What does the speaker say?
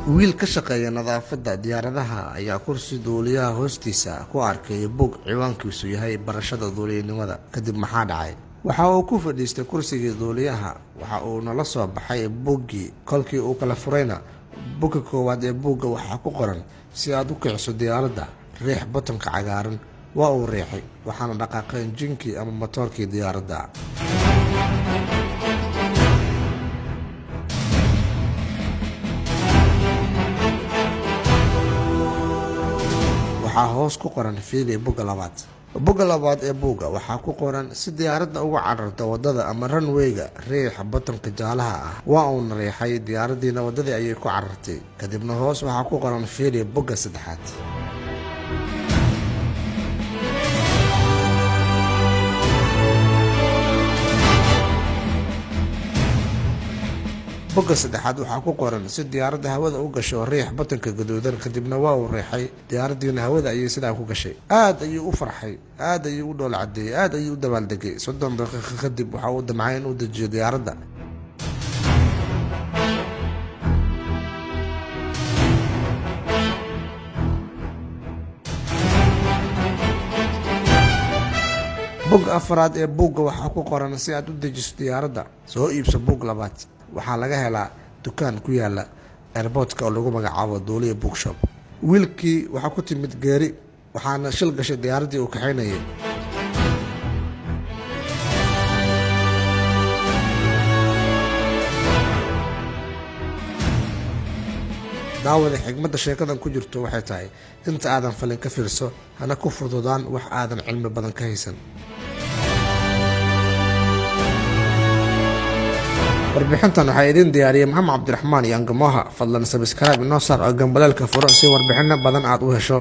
wiil ka shaqeeya nadaafadda diyaaradaha ayaa kursi duuliyaha hoostiisa ku arkay bog ciwaankiisu yahay barashada duuliyanimada. Kadib maxaa dhacay? Waxa uu ku fadhiistay kursigii duuliyaha, waxa uu nala soo baxay boggii. Kolkii uu kala furayna, bogga koowaad ee bogga waxaa ku qoran: si aad u kiciso diyaaradda, riix buttonka cagaaran. Waa uu riixay, waxaana dhaqaaqay injinkii ama matoorkii diyaaradda. waxaa hoos ku qoran fiili bogga labaad. Bogga labaad ee bogga waxaa ku qoran: si diyaaradda uga cararto wadada ama runway-ga, riix buttonka jaalaha ah. Waa uuna riixay, diyaaraddiina wadadii ayay ku carartay. Kadibna hoos waxaa ku qoran fiili bogga saddexaad. bogga saddexaad waxaa ku qoran: si diyaaradda hawada u gasho, riix buttonka gaduudan. Kadibna waa uu riixay, diyaaraddiina hawada ayay sidaa ku gashay. Aad ayuu u farxay, aad ayuu u dhool cadeeyay, aad ayuu u dabaaldegay. 30 daqiiqo kadib waxa uu damcay in uu dejiyo diyaaradda. bogga afraad ee bogga waxaa ku qoran: si aad u dejiso diyaaradda, soo iibso bog labaad. waxaa laga helaa dukaan ku yaala airportka oo lagu magacaabo Duuliya Bookshop. wiilkii waxaa ku timid geeri, waxaana shil gashay diyaaraddii uu kaxaynayay. daawada xigmadda sheekadan ku jirto waxay tahay: inta aadan falin ka fiirso, hana ku fududaan wax aadan cilmi badan ka haysan. warbixintan waxaa idin diyaariyay Maxamed Cabdiraxmaan iyo Angamoha. fadlan subscribe inoo saar oo gambaleelka furo si warbixino badan aad u hesho.